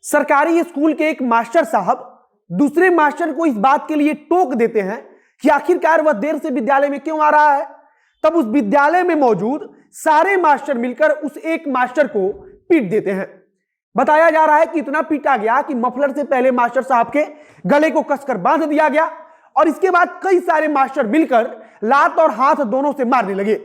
सरकारी स्कूल के एक मास्टर साहब दूसरे मास्टर को इस बात के लिए टोक देते हैं कि आखिरकार वह देर से विद्यालय में क्यों आ रहा है। तब उस विद्यालय में मौजूद सारे मास्टर मिलकर उस एक मास्टर को पीट देते हैं। बताया जा रहा है कि इतना पीटा गया कि मफलर से पहले मास्टर साहब के गले को कसकर बांध दिया गया और इसके बाद कई सारे मास्टर मिलकर लात और हाथ दोनों से मारने लगे।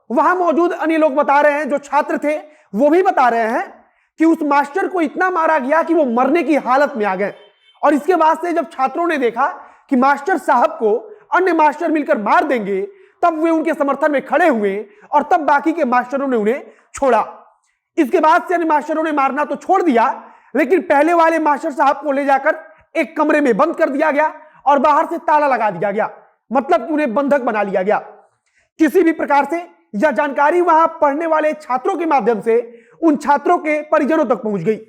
वहां मौजूद अन्य लोग बता रहे हैं, जो छात्र थे वो भी बता रहे हैं कि उस मास्टर को इतना मारा गया कि वो मरने की हालत में आ गए। और इसके बाद से जब छात्रों ने देखा कि मास्टर साहब को अन्य मास्टर मिलकर मार देंगे, तब वे उनके समर्थन में खड़े हुए और तब बाकी के मास्टरों ने उन्हें छोड़ा। इसके बाद से अन्य मास्टरों ने मारना तो छोड़ दिया, लेकिन पहले वाले मास्टर साहब को ले जाकर एक कमरे में बंद कर दिया गया और बाहर से ताला लगा दिया गया, मतलब कि उन्हें बंधक बना लिया गया। किसी भी प्रकार से यह जानकारी वहां पढ़ने वाले छात्रों के माध्यम से उन छात्रों के परिजनों तक पहुंच गई।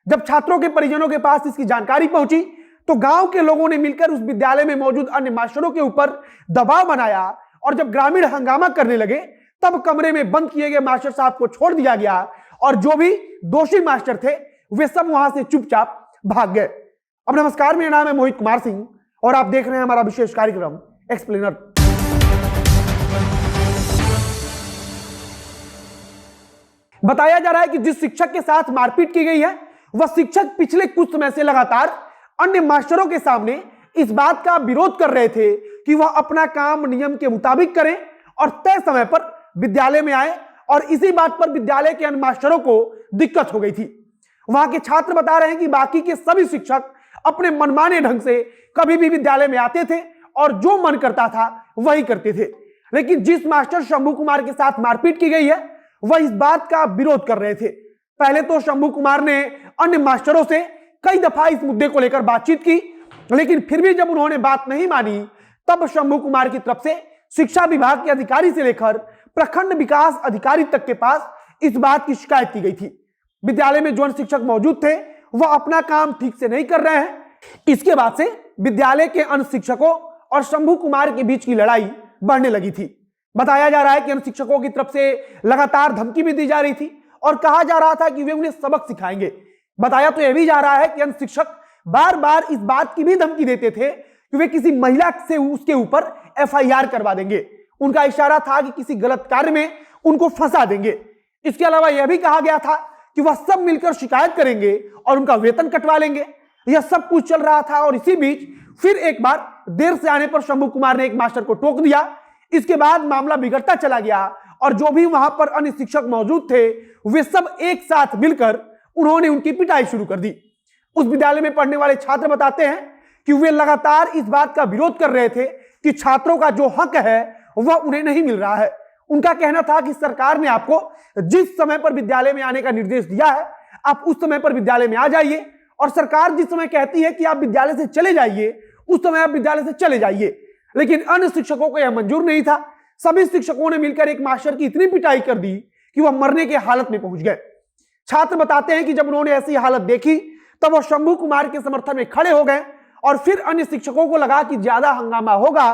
जब छात्रों के परिजनों के पास इसकी जानकारी पहुंची तो गांव के लोगों ने मिलकर उस विद्यालय में मौजूद अन्य मास्टरों के ऊपर दबाव बनाया और जब ग्रामीण हंगामा करने लगे तब कमरे में बंद किए गए मास्टर साहब को छोड़ दिया गया और जो भी दोषी मास्टर थे वे सब वहां से चुपचाप भाग गए। अब नमस्कार, मेरा नाम है मोहित कुमार सिंह और आप देख रहे हैं हमारा विशेष कार्यक्रम एक्सप्लेनर। बताया जा रहा है कि जिस शिक्षक के साथ मारपीट की गई है वह शिक्षक पिछले कुछ समय से लगातार अन्य मास्टरों के सामने इस बात का विरोध कर रहे थे कि वह अपना काम नियम के मुताबिक करें और तय समय पर विद्यालय में आए, और इसी बात पर विद्यालय के अन्य मास्टरों को दिक्कत हो गई थी। वहां के छात्र बता रहे हैं कि बाकी के सभी शिक्षक अपने मनमाने ढंग से कभी भी विद्यालय में आते थे और जो मन करता था वही करते थे, लेकिन जिस मास्टर शंभू कुमार के साथ मारपीट की गई है वह इस बात का विरोध कर रहे थे। पहले तो शंभू कुमार ने अन्य मास्टरों से कई दफा इस मुद्दे को लेकर बातचीत की, लेकिन फिर भी जब उन्होंने बात नहीं मानी तब शंभू कुमार की तरफ से शिक्षा विभाग के अधिकारी से लेकर प्रखंड विकास अधिकारी तक के पास इस बात की शिकायत की गई थी। विद्यालय में जो शिक्षक मौजूद थे वह अपना काम ठीक से नहीं कर रहे हैं। इसके बाद से विद्यालय के अन्य शिक्षकों और शंभू कुमार के बीच की लड़ाई बढ़ने लगी थी। बताया जा रहा है कि अन्य शिक्षकों की तरफ से लगातार धमकी भी दी जा रही थी और कहा जा रहा था कि वे उन्हें सबक सिखाएंगे। बताया तो यह भी जा रहा है कि अन्य शिक्षक बार बार इस बात की भी धमकी देते थे कि वे किसी महिला से उसके ऊपर एफआईआर करवा देंगे। उनका इशारा था कि किसी गलत कार्य में उनको फंसा देंगे। इसके अलावा यह भी कहा गया था कि वह सब मिलकर शिकायत करेंगे और उनका वेतन कटवा लेंगे। यह सब कुछ चल रहा था और इसी बीच फिर एक बार देर से आने पर शंभू कुमार ने एक मास्टर को टोक दिया। इसके बाद मामला बिगड़ता चला गया और जो भी वहां पर अन्य शिक्षक मौजूद थे वे सब एक साथ मिलकर उन्होंने उनकी पिटाई शुरू कर दी। उस विद्यालय में पढ़ने वाले छात्र बताते हैं कि वे लगातार इस बात का विरोध कर रहे थे कि छात्रों का जो हक है वह उन्हें नहीं मिल रहा है। उनका कहना था कि सरकार ने आपको जिस समय पर विद्यालय में आने का निर्देश दिया है आप उस समय पर विद्यालय में आ जाइए, और सरकार जिस समय कहती है कि आप विद्यालय से चले जाइए उस समय आप विद्यालय से चले जाइए। लेकिन अन्य शिक्षकों को यह मंजूर नहीं था। सभी शिक्षकों ने मिलकर एक मास्टर की इतनी पिटाई कर दी कि वह मरने की हालत में पहुंच गए। छात्र बताते हैं कि जब उन्होंने ऐसी हालत देखी तब वह शंभू कुमार के समर्थन में खड़े हो गए और फिर अन्य शिक्षकों को लगा कि ज्यादा हंगामा होगा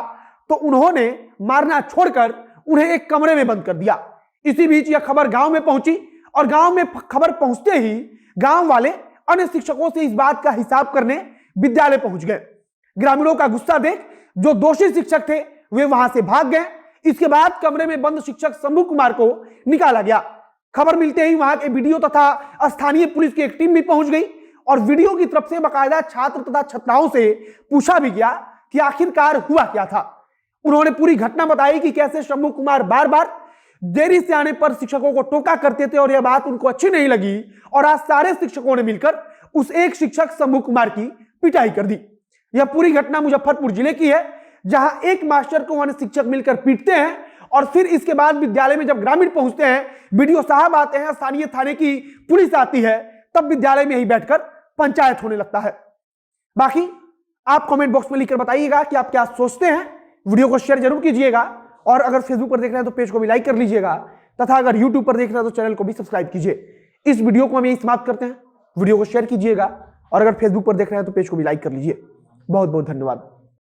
तो उन्होंने मारना छोड़कर उन्हें एक कमरे में बंद कर दिया। इसी बीच यह खबर गांव में पहुंची और गांव में खबर पहुंचते ही गांव वाले अन्य शिक्षकों से इस बात का हिसाब करने विद्यालय पहुंच गए। ग्रामीणों का गुस्सा देख जो दोषी शिक्षक थे वे वहां से भाग गए। इसके बाद कमरे में बंद शिक्षक शंभू कुमार को निकाला गया। खबर मिलते ही वहां के वीडियो तथा स्थानीय पुलिस की एक टीम भी पहुंच गई और वीडियो की तरफ से बाकायदा छात्र तथा छात्राओं से पूछा भी गया कि आखिरकार हुआ क्या था। उन्होंने पूरी घटना बताई कि कैसे शंभू कुमार बार बार देरी से आने पर शिक्षकों को टोका करते थे और यह बात उनको अच्छी नहीं लगी और आज सारे शिक्षकों ने मिलकर उस एक शिक्षक शंभू कुमार की पिटाई कर दी। यह पूरी घटना मुजफ्फरपुर जिले की है, जहां एक मास्टर को अन्य शिक्षक मिलकर पीटते हैं और फिर इसके बाद विद्यालय में जब ग्रामीण पहुंचते हैं, बीडीओ साहब आते हैं, स्थानीय थाने की पुलिस आती है, तब विद्यालय में ही बैठकर पंचायत होने लगता है। बाकी आप कमेंट बॉक्स में लिखकर बताइएगा कि आप क्या सोचते हैं। वीडियो को शेयर जरूर कीजिएगा और अगर फेसबुक पर देख रहे हैं तो पेज को भी लाइक कर लीजिएगा तथा अगर यूट्यूब पर देख रहे हैं तो चैनल को भी सब्सक्राइब कीजिए। इस वीडियो को हम यही समाप्त करते हैं। वीडियो को शेयर कीजिएगा और अगर फेसबुक पर देख रहे हैं तो पेज को भी लाइक कर लीजिए। बहुत बहुत धन्यवाद।